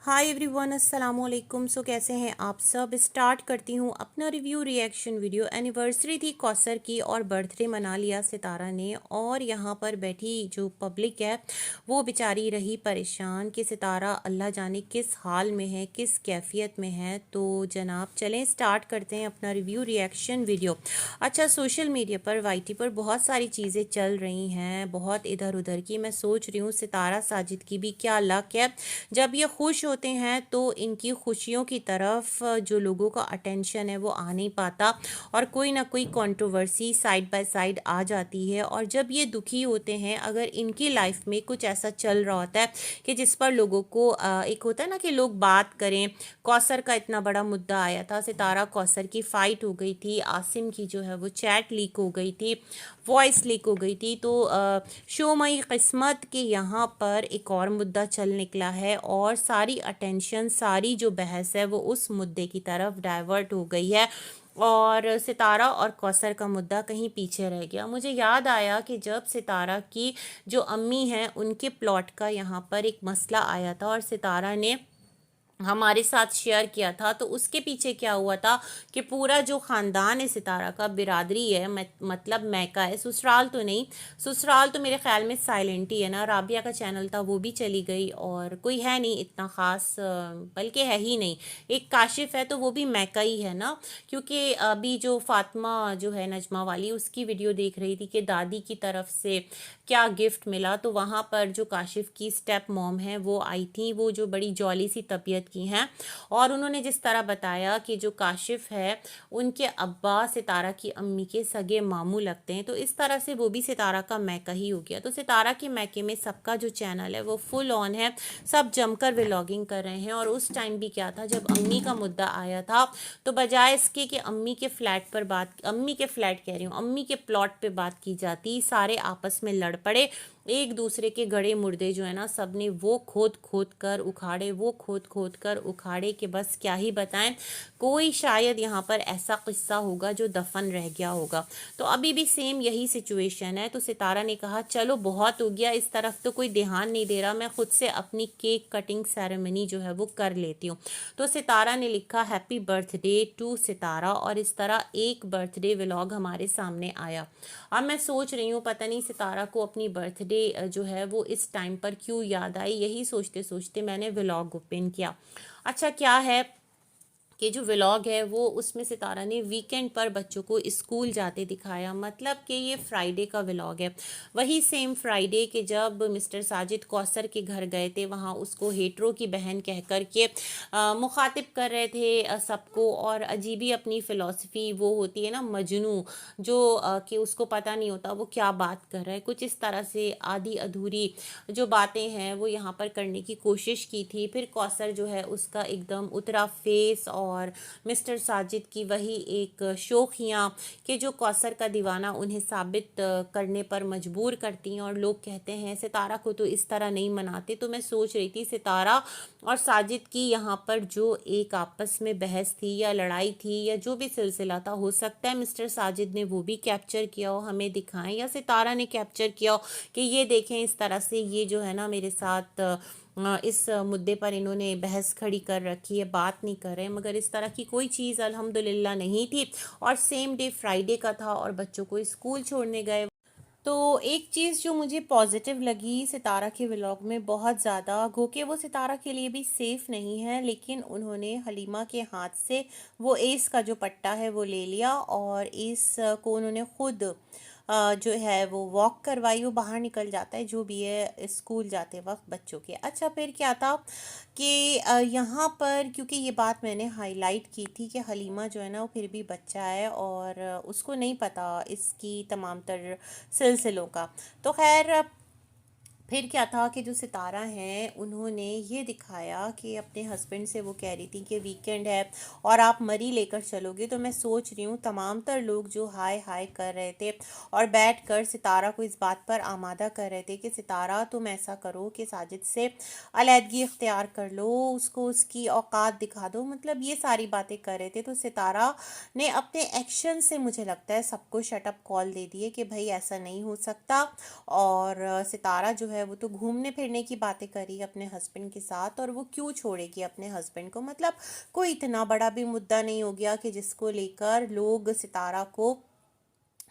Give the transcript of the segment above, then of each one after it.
Hi everyone, अस्सलाम वालेकुम। सो कैसे हैं आप सब। स्टार्ट करती हूँ अपना रिव्यू रिएक्शन वीडियो। एनिवर्सरी थी कौसर की और बर्थडे मना लिया सितारा ने, और यहाँ पर बैठी जो पब्लिक है वो बेचारी रही परेशान कि सितारा अल्लाह जाने किस हाल में है, किस कैफियत में है। तो जनाब चलें स्टार्ट करते हैं अपना रिव्यू रिएक्शन वीडियो। अच्छा, सोशल मीडिया पर वाईटी पर बहुत सारी चीज़ें चल रही हैं, बहुत इधर उधर की। मैं सोच रही हूँ सितारा साजिद की भी क्या लक है, जब ये खुश होते हैं तो इनकी खुशियों की तरफ जो लोगों का अटेंशन है वो आ नहीं पाता, और कोई ना कोई कंट्रोवर्सी साइड बाय साइड आ जाती है। और जब ये दुखी होते हैं, अगर इनकी लाइफ में कुछ ऐसा चल रहा होता है कि जिस पर लोगों को एक होता है ना कि लोग बात करें। कौसर का इतना बड़ा मुद्दा आया था, सितारा कौसर की फ़ाइट हो गई थी, आसिम की जो है वो चैट लीक हो गई थी, वॉइस लीक हो गई थी। तो शोमई किस्मत के यहाँ पर एक और मुद्दा चल निकला है, और सारी अटेंशन, सारी जो बहस है वो उस मुद्दे की तरफ डाइवर्ट हो गई है, और सितारा और कौसर का मुद्दा कहीं पीछे रह गया। मुझे याद आया कि जब सितारा की जो अम्मी हैं उनके प्लॉट का यहाँ पर एक मसला आया था और सितारा ने हमारे साथ शेयर किया था, तो उसके पीछे क्या हुआ था कि पूरा जो ख़ानदान है सितारा का, बिरादरी है, मतलब मैका है, ससुराल तो नहीं, ससुराल तो मेरे ख्याल में साइलेंट ही है ना। राबिया का चैनल था वो भी चली गई, और कोई है नहीं इतना ख़ास, बल्कि है ही नहीं। एक काशिफ है तो वो भी मैका ही है ना, क्योंकि अभी जो फातिमा जो है नजमा वाली, उसकी वीडियो देख रही थी कि दादी की तरफ से क्या गिफ्ट मिला, तो वहाँ पर जो काशिफ की स्टेप मॉम है वो आई थी, वो जो बड़ी जॉली सी तबीयत की हैं, और उन्होंने जिस तरह बताया कि जो काशिफ है उनके अब्बा सितारा की अम्मी के सगे मामू लगते हैं, तो इस तरह से वो भी सितारा का मैका ही हो गया। तो सितारा के मैके में सबका जो चैनल है वो फुल ऑन है, सब जमकर व्लॉगिंग कर रहे हैं। और उस टाइम भी क्या था, जब अम्मी का मुद्दा आया था, तो बजाय इसके कि अम्मी के फ्लैट पर बात, अम्मी के फ्लैट कह रही हूँ, अम्मी के प्लॉट पे बात की जाती, सारे आपस में लड़ पड़े, एक दूसरे के गड़े मुर्दे जो है ना सबने वो खोद खोद कर उखाड़े, वो खोद खोद कर उखाड़े कि बस क्या ही बताएं। कोई शायद यहाँ पर ऐसा किस्सा होगा जो दफन रह गया होगा। तो अभी भी सेम यही सिचुएशन है। तो सितारा ने कहा चलो बहुत हो गया, इस तरफ तो कोई ध्यान नहीं दे रहा, मैं खुद से अपनी केक कटिंग सेरेमनी जो है वो कर लेती हूँ। तो सितारा ने लिखा हैप्पी बर्थडे टू सितारा, और इस तरह एक बर्थडे व्लॉग हमारे सामने आया। अब मैं सोच रही हूँ पता नहीं सितारा को अपनी बर्थडे जो है वो इस टाइम पर क्यों याद आई। यही सोचते सोचते मैंने व्लॉग ओपन किया। अच्छा, क्या है कि जो व्लॉग है वो उसमें सितारा ने वीकेंड पर बच्चों को स्कूल जाते दिखाया, मतलब कि ये फ्राइडे का व्लॉग है। वही सेम फ्राइडे के जब मिस्टर साजिद कौसर के घर गए थे, वहाँ उसको हेटरो की बहन कह कर के मुखातिब कर रहे थे सबको, और अजीबी अपनी फ़िलॉसफी वो होती है ना मजनू, जो कि उसको पता नहीं होता वो क्या बात कर रहा है, कुछ इस तरह से आधी अधूरी जो बातें हैं वो यहाँ पर करने की कोशिश की थी। फिर कौसर जो है उसका एकदम उतरा फेस, और मिस्टर साजिद की वही एक शोखियाँ कि जो कौसर का दीवाना उन्हें साबित करने पर मजबूर करती हैं, और लोग कहते हैं सितारा को तो इस तरह नहीं मनाते। तो मैं सोच रही थी सितारा और साजिद की यहाँ पर जो एक आपस में बहस थी या लड़ाई थी या जो भी सिलसिला था, हो सकता है मिस्टर साजिद ने वो भी कैप्चर किया हो, हमें दिखाएं, या सितारा ने कैप्चर किया हो कि ये देखें इस तरह से ये जो है ना मेरे साथ इस मुद्दे पर इन्होंने बहस खड़ी कर रखी है, बात नहीं कर रहे। मगर इस तरह की कोई चीज़ अल्हम्दुलिल्लाह नहीं थी, और सेम डे फ्राइडे का था और बच्चों को स्कूल छोड़ने गए। तो एक चीज़ जो मुझे पॉजिटिव लगी सितारा के व्लॉग में बहुत ज़्यादा, गो कि वो सितारा के लिए भी सेफ़ नहीं है, लेकिन उन्होंने हलीमा के हाथ से वो एस का जो पट्टा है वो ले लिया, और एस को उन्होंने खुद जो है वो वॉक करवाई, वो बाहर निकल जाता है जो भी है स्कूल जाते वक्त बच्चों के। अच्छा, फिर क्या था कि यहाँ पर क्योंकि ये बात मैंने हाईलाइट की थी कि हलीमा जो है ना वो फिर भी बच्चा है, और उसको नहीं पता इसकी तमाम तर सिलसिलों का। तो खैर फिर क्या था कि जो सितारा हैं उन्होंने ये दिखाया कि अपने हस्बैंड से वो कह रही थी कि वीकेंड है और आप मरी लेकर चलोगे। तो मैं सोच रही हूँ तमाम तर लोग जो हाय हाय कर रहे थे और बैठ कर सितारा को इस बात पर आमादा कर रहे थे कि सितारा तुम ऐसा करो कि साजिद से अलहदगी इख्तियार कर लो, उसको उसकी औकात दिखा दो, मतलब ये सारी बातें कर रहे थे। तो सितारा ने अपने एक्शन से मुझे लगता है सबको शट अप कॉल दे दिए कि भाई ऐसा नहीं हो सकता, और सितारा जो है है वो तो घूमने फिरने की बातें करी अपने हस्बैंड के साथ, और वो क्यों छोड़ेगी अपने हस्बैंड को। मतलब कोई इतना बड़ा भी मुद्दा नहीं हो गया कि जिसको लेकर लोग सितारा को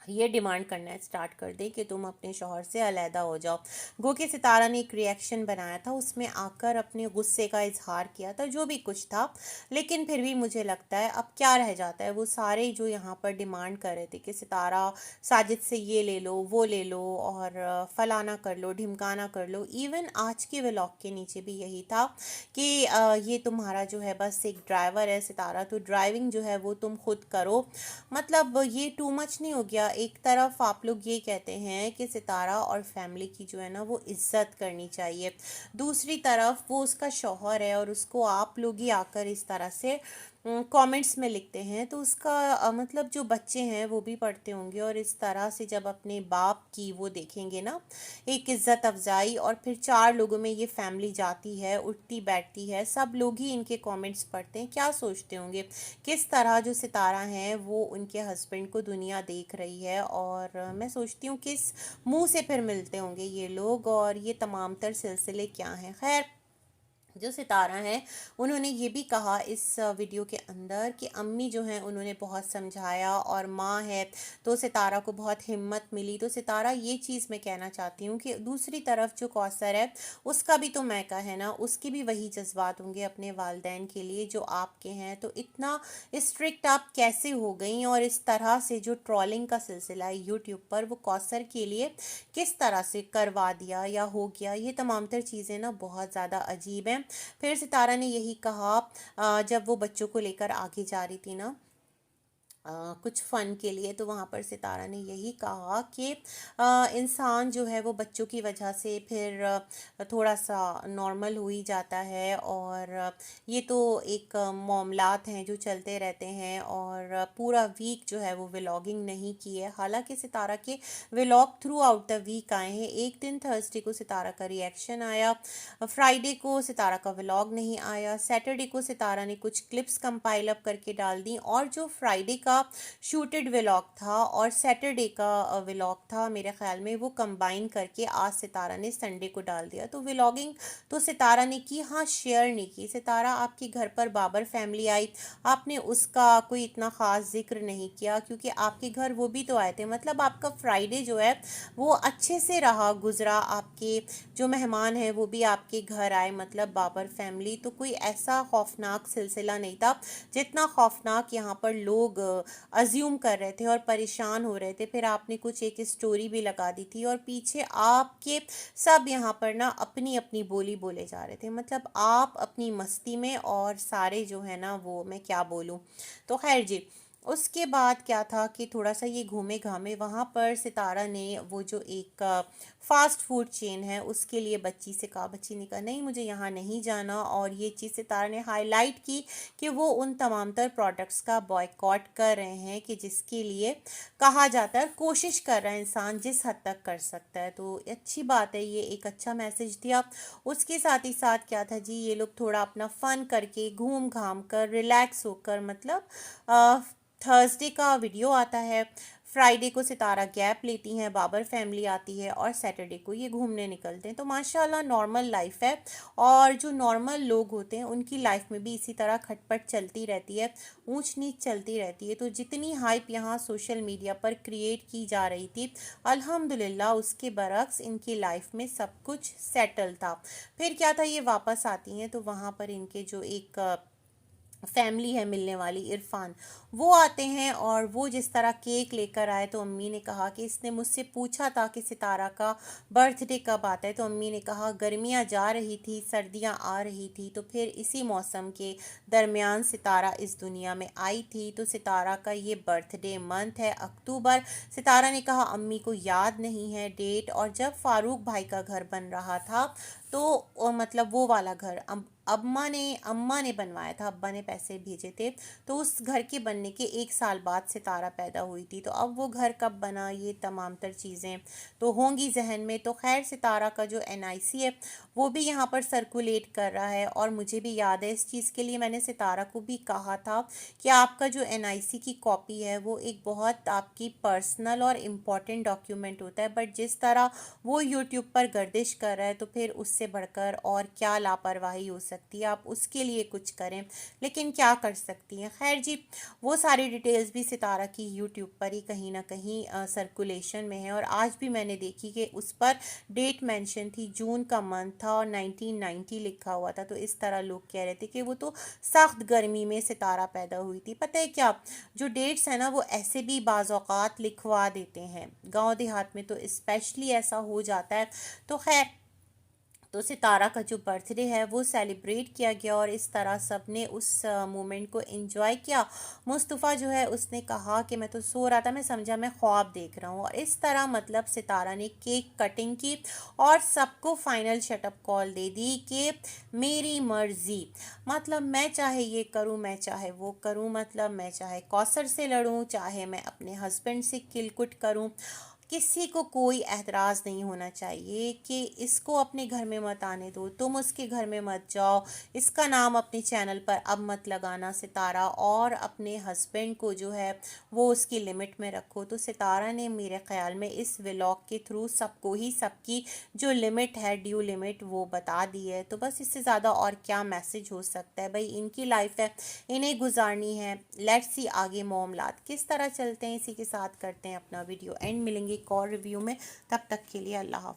ये डिमांड करना स्टार्ट कर दे कि तुम अपने शौहर से अलहदा हो जाओ। गो के सितारा ने एक रिएक्शन बनाया था, उसमें आकर अपने गुस्से का इजहार किया था, जो भी कुछ था। लेकिन फिर भी मुझे लगता है अब क्या रह जाता है, वो सारे जो यहाँ पर डिमांड कर रहे थे कि सितारा साजिद से ये ले लो वो ले लो और फलाना कर लो ढिमकाना कर लो। इवन आज के व्लॉग के नीचे भी यही था कि ये तुम्हारा जो है बस एक ड्राइवर है सितारा, तो ड्राइविंग जो है वो तुम खुद करो। मतलब ये टू मच नहीं हो गया। एक तरफ आप लोग ये कहते हैं कि सितारा और फैमिली की जो है ना वो इज्जत करनी चाहिए, दूसरी तरफ वो उसका शौहर है और उसको आप लोग ही आकर इस तरह से कमेंट्स में लिखते हैं, तो उसका मतलब जो बच्चे हैं वो भी पढ़ते होंगे और इस तरह से जब अपने बाप की वो देखेंगे ना एक इज्जत अफजाई, और फिर चार लोगों में ये फैमिली जाती है उठती बैठती है, सब लोग ही इनके कमेंट्स पढ़ते हैं, क्या सोचते होंगे किस तरह जो सितारा हैं वो उनके हस्बैंड को दुनिया देख रही है। और मैं सोचती हूँ किस मुंह से फिर मिलते होंगे ये लोग और ये तमाम तर सिलसिले क्या हैं। खैर, जो सितारा हैं उन्होंने ये भी कहा इस वीडियो के अंदर कि अम्मी जो हैं उन्होंने बहुत समझाया और माँ है तो सितारा को बहुत हिम्मत मिली। तो सितारा ये चीज़ मैं कहना चाहती हूँ कि दूसरी तरफ जो कौसर है उसका भी तो मैका है ना, उसके भी वही जज्बात होंगे अपने वालदैन के लिए जो आपके हैं। तो इतना स्ट्रिक्ट आप कैसे हो गई, और इस तरह से जो ट्रोलिंग का सिलसिला है यूट्यूब पर वो कौसर के लिए किस तरह से करवा दिया या हो गया, ये तमाम तर चीज़ें ना बहुत ज़्यादा अजीब हैं। फिर सितारा ने यही कहा जब वो बच्चों को लेकर आगे जा रही थी ना कुछ फ़न के लिए, तो वहाँ पर सितारा ने यही कहा कि इंसान जो है वो बच्चों की वजह से फिर थोड़ा सा नॉर्मल हो ही जाता है, और ये तो एक मामलात हैं जो चलते रहते हैं। और पूरा वीक जो है वो व्लॉगिंग नहीं की है, हालांकि सितारा के vlog throughout the week आए हैं। एक दिन थर्सडे को सितारा का रिएक्शन आया, फ्राइडे को सितारा का व्लॉग नहीं आया, सैटरडे को सितारा ने कुछ क्लिप्स कंपाइल अप करके डाल दी, और जो फ्राइडे का शूटेड व्लॉग था और सैटरडे का व्लॉग था मेरे ख्याल में वो कंबाइन करके आज सितारा ने संडे को डाल दिया। तो व्लॉगिंग तो सितारा ने की, हाँ शेयर नहीं की। सितारा आपके घर पर बाबर फैमिली आई, आपने उसका कोई इतना ख़ास जिक्र नहीं किया क्योंकि आपके घर वो भी तो आए थे। मतलब आपका फ्राइडे जो है वो अच्छे से रहा गुजरा, आपके जो मेहमान हैं वो भी आपके घर आए, मतलब बाबर फैमिली। तो कोई ऐसा खौफनाक सिलसिला नहीं था जितना खौफनाक यहाँ पर लोग अज्यूम कर रहे थे और परेशान हो रहे थे। फिर आपने कुछ एक स्टोरी भी लगा दी थी और पीछे आपके सब यहाँ पर ना अपनी अपनी बोली बोले जा रहे थे, मतलब आप अपनी मस्ती में और सारे जो है ना वो मैं क्या बोलूँ। तो खैर जी, उसके बाद क्या था कि थोड़ा सा ये घूमे घामे, वहाँ पर सितारा ने वो जो एक फास्ट फूड चेन है उसके लिए बच्ची से कहा, बच्ची ने कहा नहीं मुझे यहाँ नहीं जाना, और ये चीज़ सितारा ने हाईलाइट की कि वो उन तमाम तर प्रोडक्ट्स का बॉयकॉट कर रहे हैं कि जिसके लिए कहा जाता है कोशिश कर रहा है इंसान जिस हद तक कर सकता है। तो अच्छी बात है, ये एक अच्छा मैसेज दिया। उसके साथ ही साथ क्या था जी, ये लोग थोड़ा अपना फ़न करके घूम घाम कर रिलैक्स होकर, मतलब थर्सडे का वीडियो आता है, फ्राइडे को सितारा गैप लेती हैं, बाबर फैमिली आती है, और सैटरडे को ये घूमने निकलते हैं। तो माशाल्लाह नॉर्मल लाइफ है, और जो नॉर्मल लोग होते हैं उनकी लाइफ में भी इसी तरह खटपट चलती रहती है, ऊंच नीच चलती रहती है। तो जितनी हाइप यहाँ सोशल मीडिया पर क्रिएट की जा रही थी, अल्हम्दुलिल्लाह उसके बरक्स इनकी लाइफ में सब कुछ सेटल था। फिर क्या था, ये वापस आती हैं तो वहाँ पर इनके जो एक फैमिली है मिलने वाली, इरफान, वो आते हैं और वो जिस तरह केक लेकर आए, तो अम्मी ने कहा कि इसने मुझसे पूछा था कि सितारा का बर्थडे कब आता है, तो अम्मी ने कहा गर्मियाँ जा रही थी सर्दियाँ आ रही थी, तो फिर इसी मौसम के दरमियान सितारा इस दुनिया में आई थी। तो सितारा का ये बर्थडे मंथ है अक्टूबर। सितारा ने कहा अम्मी को याद नहीं है डेट, और जब फारूक भाई का घर बन रहा था तो मतलब वो वाला घर अम्मा ने बनवाया था, अब्बा ने पैसे भेजे थे। तो उस घर के बनने के 1 साल बाद सितारा पैदा हुई थी। तो अब वो घर कब बना, ये तमाम तर चीज़ें तो होंगी जहन में। तो खैर, सितारा का जो NIC है वो भी यहाँ पर सर्कुलेट कर रहा है, और मुझे भी याद है इस चीज़ के लिए मैंने सितारा को भी कहा था कि आपका जो NIC की कॉपी है वो एक बहुत आपकी पर्सनल और इम्पॉर्टेंट डॉक्यूमेंट होता है, बट जिस तरह वो यूट्यूब पर गर्दिश कर रहा है तो फिर उससे बढ़कर और क्या लापरवाही हो सकती है, आप उसके लिए कुछ करें। लेकिन क्या कर सकती हैं। खैर जी, वो सारी डिटेल्स भी सितारा की यूट्यूब पर ही कहीं ना कहीं सर्कुलेशन में है, और आज भी मैंने देखी कि उस पर डेट मेंशन थी, जून का मंथ था और 1990 लिखा हुआ था। तो इस तरह लोग कह रहे थे कि वो तो सख्त गर्मी में सितारा पैदा हुई थी। पता है क्या, जो डेट्स है ना वो ऐसे भी बाज़ औक़ात लिखवा देते हैं, गांव देहात में तो स्पेशली ऐसा हो जाता है। तो खैर, तो सितारा का जो बर्थडे है वो सेलिब्रेट किया गया, और इस तरह सब ने उस मोमेंट को एंजॉय किया। मुस्तफ़ा जो है उसने कहा कि मैं तो सो रहा था, मैं समझा मैं ख्वाब देख रहा हूँ, और इस तरह मतलब सितारा ने केक कटिंग की और सबको फाइनल शटअप कॉल दे दी कि मेरी मर्ज़ी, मतलब मैं चाहे ये करूँ, मैं चाहे वो करूँ, मतलब मैं चाहे कौसर से लड़ूँ, चाहे मैं अपने हस्बैंड से किलकुट करूँ, किसी को कोई एतराज़ नहीं होना चाहिए कि इसको अपने घर में मत आने दो, तुम उसके घर में मत जाओ, इसका नाम अपने चैनल पर अब मत लगाना सितारा, और अपने हस्बैंड को जो है वो उसकी लिमिट में रखो। तो सितारा ने मेरे ख्याल में इस व्लॉग के थ्रू सबको ही सबकी जो लिमिट है, ड्यू लिमिट, वो बता दी है। तो बस इससे ज़्यादा और क्या मैसेज हो सकता है। भाई, इनकी लाइफ है, इन्हें गुजारनी है। लेट्स सी आगे मामलात किस तरह चलते हैं। इसी के साथ करते हैं अपना वीडियो एंड, मिलेंगे एक और रिव्यू में। तब तक के लिए अल्लाह हाफ़िज़।